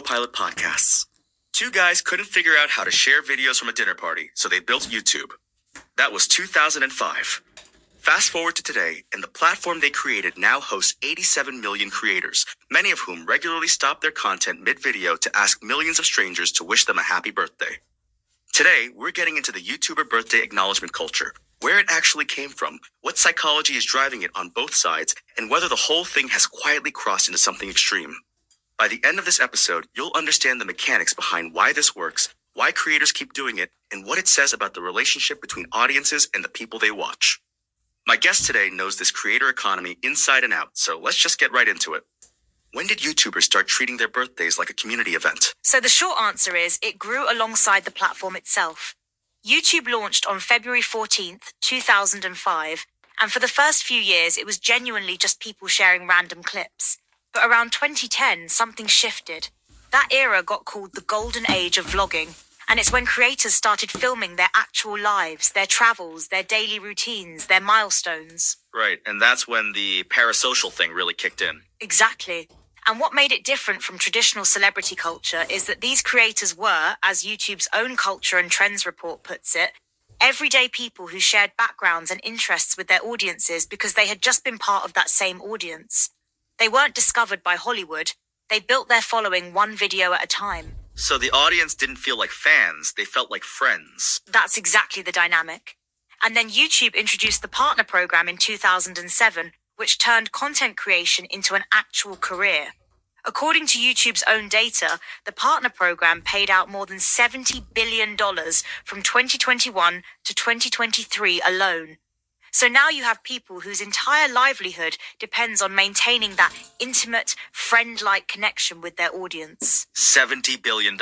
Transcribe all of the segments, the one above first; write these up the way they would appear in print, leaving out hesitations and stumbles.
Autopilot Podcasts. Two guys couldn't figure out how to share videos from a dinner party, so they built YouTube. That was 2005. Fast forward to today, and the platform they created now hosts 87 million creators, many of whom regularly stop their content mid-video to ask millions of strangers to wish them a happy birthday. Today, we're getting into the YouTuber birthday acknowledgement culture, where it actually came from, what psychology is driving it on both sides, and whether the whole thing has quietly crossed into something extreme. By the end of this episode, you'll understand the mechanics behind why this works, why creators keep doing it, and what it says about the relationship between audiences and the people they watch. My guest today knows this creator economy inside and out, so let's just get right into it. When did YouTubers start treating their birthdays like a community event? So the short answer is it grew alongside the platform itself. YouTube launched on February 14th, 2005, and for the first few years it was genuinely just people sharing random clips. But around 2010, something shifted. That era got called the golden age of vlogging, and it's when creators started filming their actual lives, their travels, their daily routines, their milestones. Right, and that's when the parasocial thing really kicked in. Exactly. And what made it different from traditional celebrity culture is that these creators were, as YouTube's own culture and trends report puts it, everyday people who shared backgrounds and interests with their audiences because they had just been part of that same audience. They weren't discovered by Hollywood. They built their following one video at a time. So the audience didn't feel like fans, they felt like friends. That's exactly the dynamic. And then YouTube introduced the Partner Program in 2007, which turned content creation into an actual career. According to YouTube's own data, the Partner Program paid out more than $70 billion from 2021 to 2023 alone. So now you have people whose entire livelihood depends on maintaining that intimate, friend-like connection with their audience. $70 billion.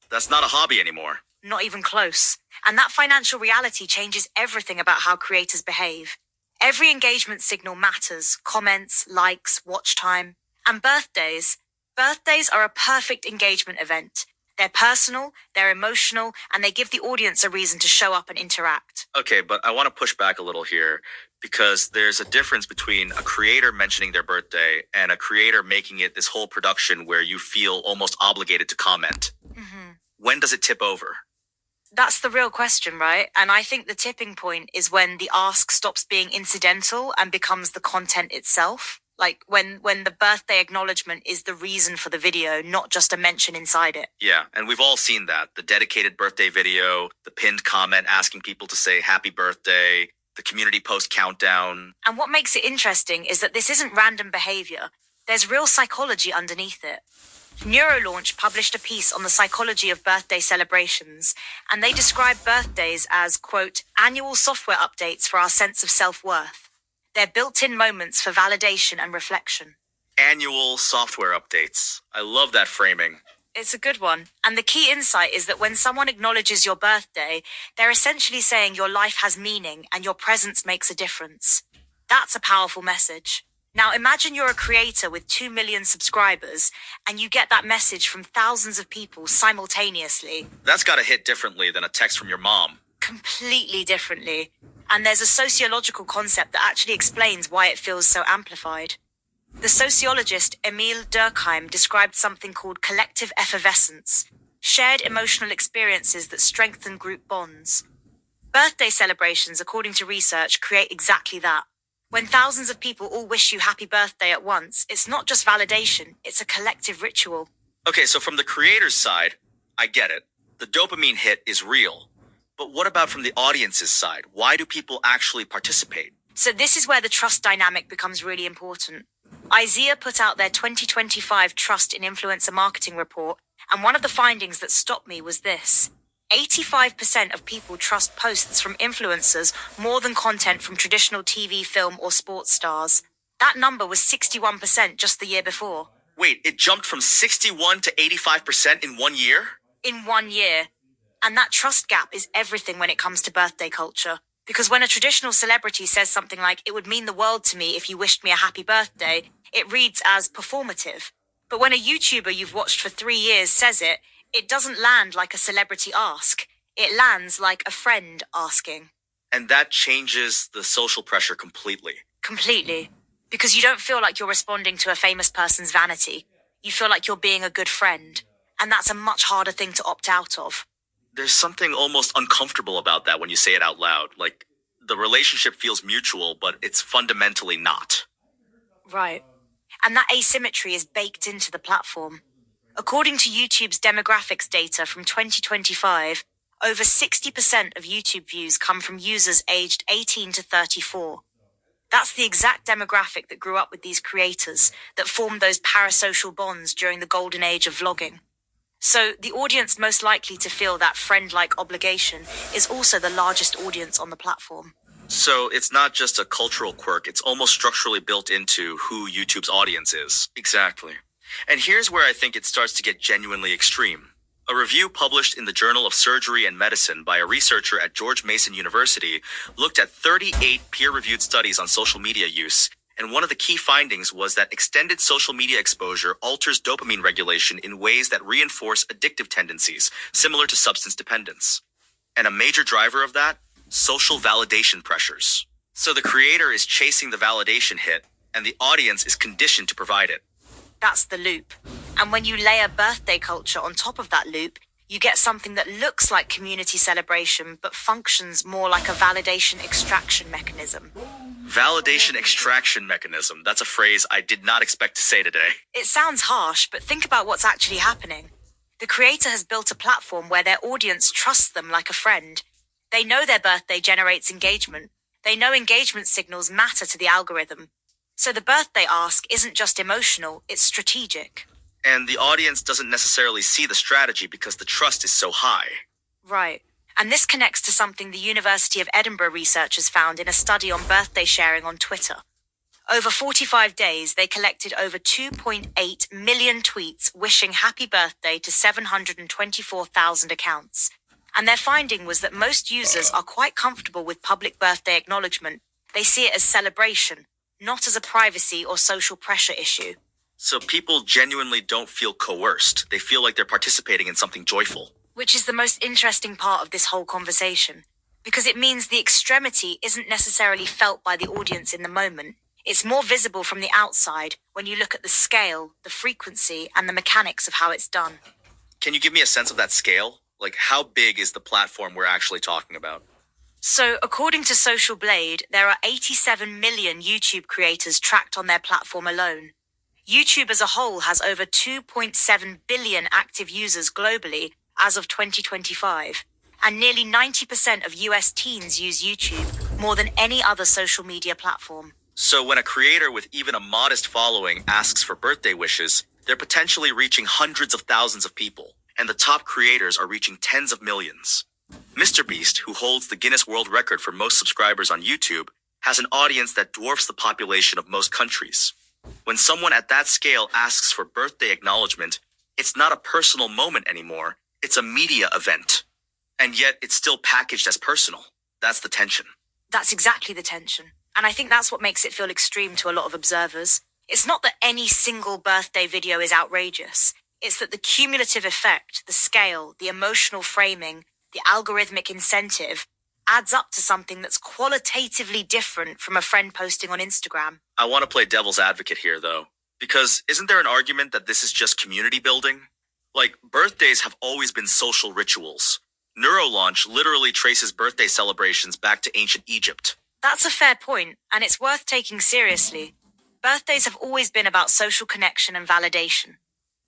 That's not a hobby anymore. Not even close. And that financial reality changes everything about how creators behave. Every engagement signal matters: comments, likes, watch time. And birthdays. Birthdays are a perfect engagement event. They're personal, they're emotional, and they give the audience a reason to show up and interact. Okay, but I want to push back a little here because there's a difference between a creator mentioning their birthday and a creator making it this whole production where you feel almost obligated to comment. When does it tip over? That's the real question, right? And I think the tipping point is when the ask stops being incidental and becomes the content itself. Like when the birthday acknowledgement is the reason for the video, not just a mention inside it. Yeah, and we've all seen that. The dedicated birthday video, the pinned comment asking people to say happy birthday, the community post countdown. And what makes it interesting is that this isn't random behavior. There's real psychology underneath it. Neurolaunch published a piece on the psychology of birthday celebrations, and they describe birthdays as, quote, annual software updates for our sense of self-worth. They're built-in moments for validation and reflection. Annual software updates. I love that framing. It's a good one. And the key insight is that when someone acknowledges your birthday, they're essentially saying your life has meaning and your presence makes a difference. That's a powerful message. Now imagine you're a creator with 2 million subscribers and you get that message from thousands of people simultaneously. That's gotta hit differently than a text from your mom. Completely differently. And there's a sociological concept that actually explains why it feels so amplified. The sociologist Emile Durkheim described something called collective effervescence, shared emotional experiences that strengthen group bonds. Birthday celebrations, according to research, create exactly that. When thousands of people all wish you happy birthday at once, it's not just validation, it's a collective ritual. Okay, so from the creator's side, I get it. The dopamine hit is real. But what about from the audience's side? Why do people actually participate? So this is where the trust dynamic becomes really important. IZEA put out their 2025 Trust in Influencer Marketing report, and one of the findings that stopped me was this. 85% of people trust posts from influencers more than content from traditional TV, film, or sports stars. That number was 61% just the year before. Wait, it jumped from 61 to 85% in 1 year? In 1 year. And that trust gap is everything when it comes to birthday culture. Because when a traditional celebrity says something like, it would mean the world to me if you wished me a happy birthday, it reads as performative. But when a YouTuber you've watched for 3 years says it, it doesn't land like a celebrity ask. It lands like a friend asking. And that changes the social pressure completely. Completely. Because you don't feel like you're responding to a famous person's vanity. You feel like you're being a good friend, and that's a much harder thing to opt out of. There's something almost uncomfortable about that when you say it out loud. Like, the relationship feels mutual, but it's fundamentally not. Right. And that asymmetry is baked into the platform. According to YouTube's demographics data from 2025, over 60% of YouTube views come from users aged 18 to 34. That's the exact demographic that grew up with these creators, that formed those parasocial bonds during the golden age of vlogging. So the audience most likely to feel that friend-like obligation is also the largest audience on the platform. So it's not just a cultural quirk, it's almost structurally built into who YouTube's audience is. Exactly. And here's where I think it starts to get genuinely extreme. A review published in the Journal of Surgery and Medicine by a researcher at George Mason University looked at 38 peer-reviewed studies on social media use, and one of the key findings was that extended social media exposure alters dopamine regulation in ways that reinforce addictive tendencies, similar to substance dependence. And a major driver of that? Social validation pressures. So the creator is chasing the validation hit, and the audience is conditioned to provide it. That's the loop. And when you layer birthday culture on top of that loop, you get something that looks like community celebration, but functions more like a validation extraction mechanism. Validation extraction mechanism. That's a phrase I did not expect to say today. It sounds harsh, but think about what's actually happening. The creator has built a platform where their audience trusts them like a friend. They know their birthday generates engagement. They know engagement signals matter to the algorithm. So the birthday ask isn't just emotional, it's strategic. And the audience doesn't necessarily see the strategy because the trust is so high. Right. And this connects to something the University of Edinburgh researchers found in a study on birthday sharing on Twitter. Over 45 days, they collected over 2.8 million tweets wishing happy birthday to 724,000 accounts. And their finding was that most users are quite comfortable with public birthday acknowledgement. They see it as celebration, not as a privacy or social pressure issue. So people genuinely don't feel coerced. They feel like they're participating in something joyful. Which is the most interesting part of this whole conversation, because it means the extremity isn't necessarily felt by the audience in the moment. It's more visible from the outside when you look at the scale, the frequency, and the mechanics of how it's done. Can you give me a sense of that scale? Like, how big is the platform we're actually talking about? So, according to Social Blade, there are 87 million YouTube creators tracked on their platform alone. YouTube as a whole has over 2.7 billion active users globally as of 2025, and nearly 90% of US teens use YouTube more than any other social media platform. So when a creator with even a modest following asks for birthday wishes, they're potentially reaching hundreds of thousands of people, and the top creators are reaching tens of millions. MrBeast, who holds the Guinness World Record for most subscribers on YouTube, has an audience that dwarfs the population of most countries. When someone at that scale asks for birthday acknowledgement, it's not a personal moment anymore, it's a media event. And yet it's still packaged as personal. That's the tension. That's exactly the tension. And I think that's what makes it feel extreme to a lot of observers. It's not that any single birthday video is outrageous. It's that the cumulative effect, the scale, the emotional framing, the algorithmic incentive adds up to something that's qualitatively different from a friend posting on Instagram. I want to play devil's advocate here, though, because isn't there an argument that this is just community building? Like, birthdays have always been social rituals. Neurolaunch literally traces birthday celebrations back to ancient Egypt. That's a fair point, and it's worth taking seriously. Birthdays have always been about social connection and validation.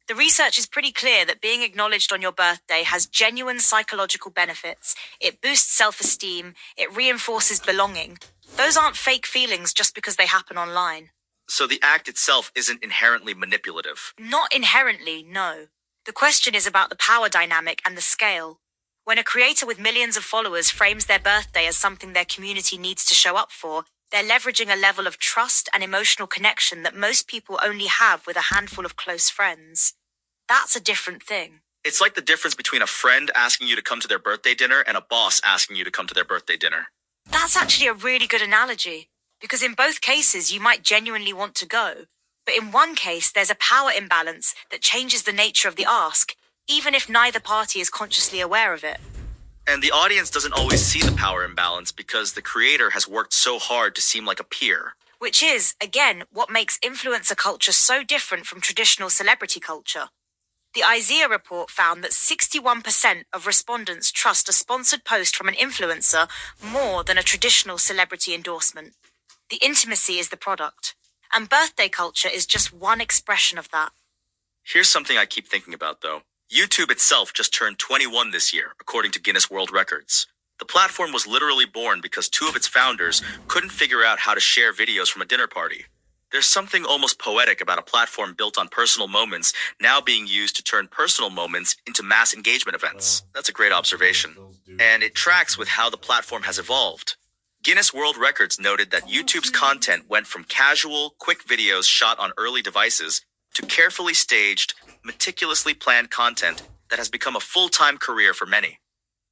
The research is pretty clear that being acknowledged on your birthday has genuine psychological benefits. It boosts self-esteem, it reinforces belonging. Those aren't fake feelings just because they happen online. So the act itself isn't inherently manipulative. Not inherently, no. The question is about the power dynamic and the scale. When a creator with millions of followers frames their birthday as something their community needs to show up for, they're leveraging a level of trust and emotional connection that most people only have with a handful of close friends. That's a different thing. It's like the difference between a friend asking you to come to their birthday dinner and a boss asking you to come to their birthday dinner. That's actually a really good analogy, because in both cases you might genuinely want to go. But in one case, there's a power imbalance that changes the nature of the ask, even if neither party is consciously aware of it. And the audience doesn't always see the power imbalance because the creator has worked so hard to seem like a peer. which is, again, what makes influencer culture so different from traditional celebrity culture. The IZEA report found that 61% of respondents trust a sponsored post from an influencer more than a traditional celebrity endorsement. The intimacy is the product, and birthday culture is just one expression of that. Here's something I keep thinking about, though. YouTube itself just turned 21 this year, according to Guinness World Records. The platform was literally born because two of its founders couldn't figure out how to share videos from a dinner party. There's something almost poetic about a platform built on personal moments now being used to turn personal moments into mass engagement events. That's a great observation. And it tracks with how the platform has evolved. Guinness World Records noted that YouTube's content went from casual, quick videos shot on early devices to carefully staged, meticulously planned content that has become a full-time career for many.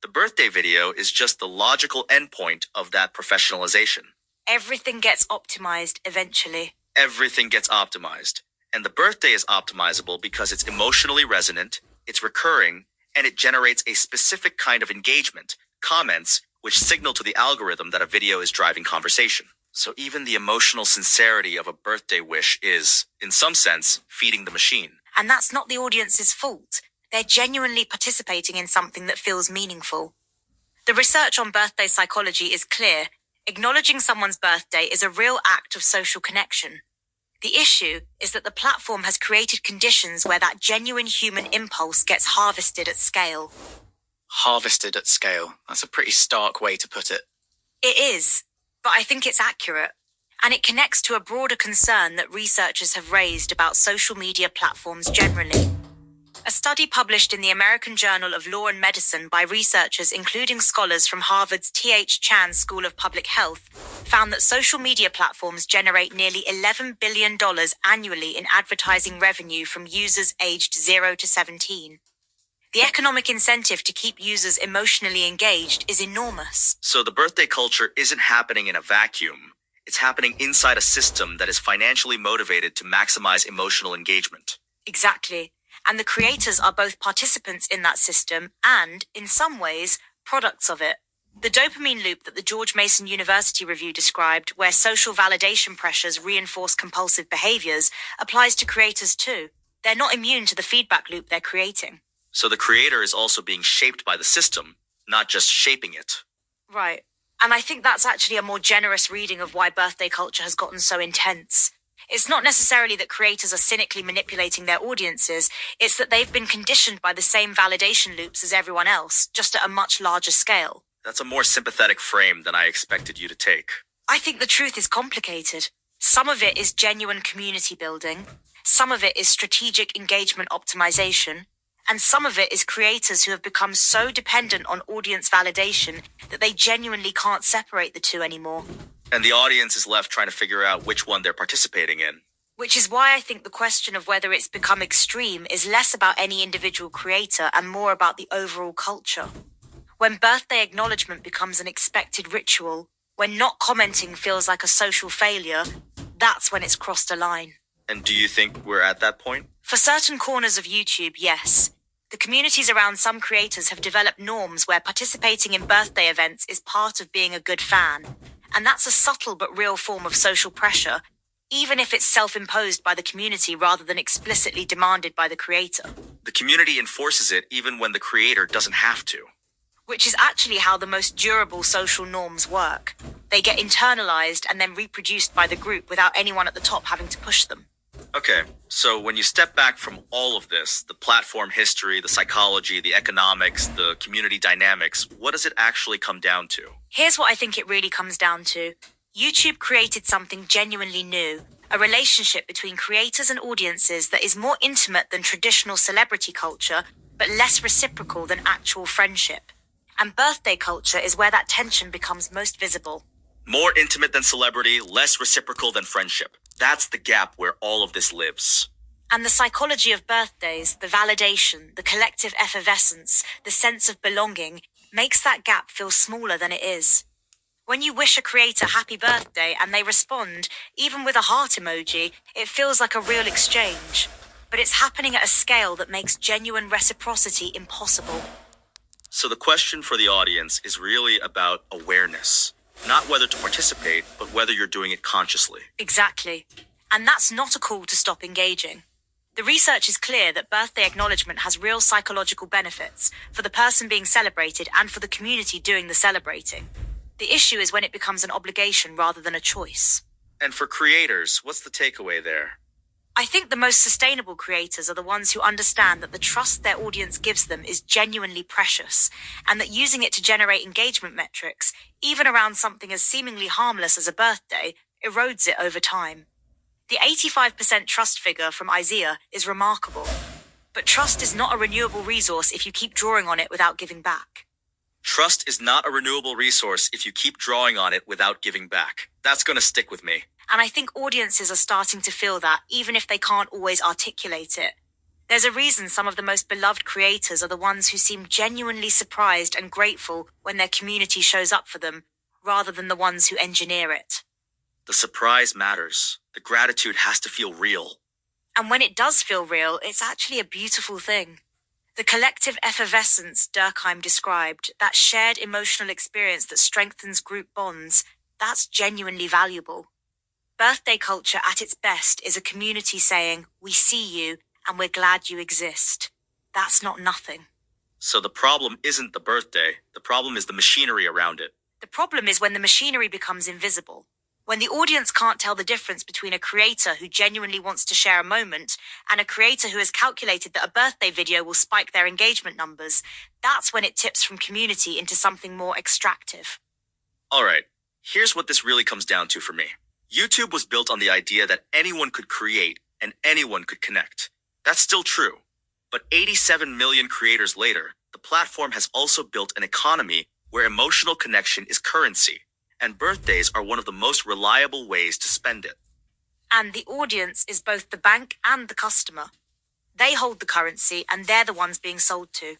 The birthday video is just the logical endpoint of that professionalization. Everything gets optimized eventually. Everything gets optimized. And the birthday is optimizable because it's emotionally resonant, it's recurring, and it generates a specific kind of engagement, comments, which signal to the algorithm that a video is driving conversation. So even the emotional sincerity of a birthday wish is, in some sense, feeding the machine. And that's not the audience's fault. They're genuinely participating in something that feels meaningful. The research on birthday psychology is clear. Acknowledging someone's birthday is a real act of social connection. The issue is that the platform has created conditions where that genuine human impulse gets harvested at scale. Harvested at scale. That's a pretty stark way to put it. It is, but I think it's accurate. And it connects to a broader concern that researchers have raised about social media platforms generally. A study published in the American Journal of Law and Medicine by researchers including scholars from Harvard's T.H. Chan School of Public Health found that social media platforms generate nearly $11 billion annually in advertising revenue from users aged 0 to 17. The economic incentive to keep users emotionally engaged is enormous. So the birthday culture isn't happening in a vacuum. It's happening inside a system that is financially motivated to maximize emotional engagement. Exactly. And the creators are both participants in that system and, in some ways, products of it. The dopamine loop that the George Mason University review described, where social validation pressures reinforce compulsive behaviors, applies to creators too. They're not immune to the feedback loop they're creating. So the creator is also being shaped by the system, not just shaping it. Right. And I think that's actually a more generous reading of why birthday culture has gotten so intense. It's not necessarily that creators are cynically manipulating their audiences, it's that they've been conditioned by the same validation loops as everyone else, just at a much larger scale. That's a more sympathetic frame than I expected you to take. I think the truth is complicated. Some of it is genuine community building, some of it is strategic engagement optimization, and some of it is creators who have become so dependent on audience validation that they genuinely can't separate the two anymore. And the audience is left trying to figure out which one they're participating in. Which is why I think the question of whether it's become extreme is less about any individual creator and more about the overall culture. When birthday acknowledgement becomes an expected ritual, when not commenting feels like a social failure, that's when it's crossed a line. And do you think we're at that point? For certain corners of YouTube, yes. The communities around some creators have developed norms where participating in birthday events is part of being a good fan. And that's a subtle but real form of social pressure, even if it's self-imposed by the community rather than explicitly demanded by the creator. The community enforces it even when the creator doesn't have to. Which is actually how the most durable social norms work. They get internalized and then reproduced by the group without anyone at the top having to push them. Okay, so when you step back from all of this, the platform history, the psychology, the economics, the community dynamics, what does it actually come down to? Here's what I think it really comes down to. YouTube created something genuinely new, a relationship between creators and audiences that is more intimate than traditional celebrity culture, but less reciprocal than actual friendship. And birthday culture is where that tension becomes most visible. More intimate than celebrity, less reciprocal than friendship. That's the gap where all of this lives. And the psychology of birthdays, the validation, the collective effervescence, the sense of belonging, makes that gap feel smaller than it is. When you wish a creator happy birthday and they respond, even with a heart emoji, it feels like a real exchange. But it's happening at a scale that makes genuine reciprocity impossible. So the question for the audience is really about awareness. Not whether to participate, but whether you're doing it consciously. Exactly. And that's not a call to stop engaging. The research is clear that birthday acknowledgement has real psychological benefits for the person being celebrated and for the community doing the celebrating. The issue is when it becomes an obligation rather than a choice. And for creators, what's the takeaway there? I think the most sustainable creators are the ones who understand that the trust their audience gives them is genuinely precious, and that using it to generate engagement metrics, even around something as seemingly harmless as a birthday, erodes it over time. The 85% trust figure from IZEA is remarkable. But trust is not a renewable resource if you keep drawing on it without giving back. Trust is not a renewable resource if you keep drawing on it without giving back. That's gonna stick with me. And I think audiences are starting to feel that, even if they can't always articulate it. There's a reason some of the most beloved creators are the ones who seem genuinely surprised and grateful when their community shows up for them, rather than the ones who engineer it. The surprise matters. The gratitude has to feel real. And when it does feel real, it's actually a beautiful thing. The collective effervescence Durkheim described, that shared emotional experience that strengthens group bonds, that's genuinely valuable. Birthday culture at its best is a community saying, "We see you, and we're glad you exist." That's not nothing. So the problem isn't the birthday. The problem is the machinery around it. The problem is when the machinery becomes invisible. When the audience can't tell the difference between a creator who genuinely wants to share a moment and a creator who has calculated that a birthday video will spike their engagement numbers, that's when it tips from community into something more extractive. All right, here's what this really comes down to for me. YouTube was built on the idea that anyone could create and anyone could connect. That's still true. But 87 million creators later, the platform has also built an economy where emotional connection is currency, and birthdays are one of the most reliable ways to spend it. And the audience is both the bank and the customer. They hold the currency and they're the ones being sold to.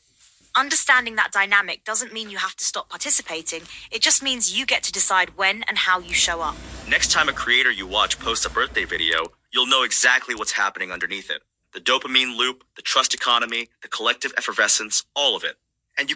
Understanding that dynamic doesn't mean you have to stop participating. It just means you get to decide when and how you show up. Next time a creator you watch posts a birthday video, you'll know exactly what's happening underneath it. The dopamine loop, the trust economy, the collective effervescence, all of it. And you can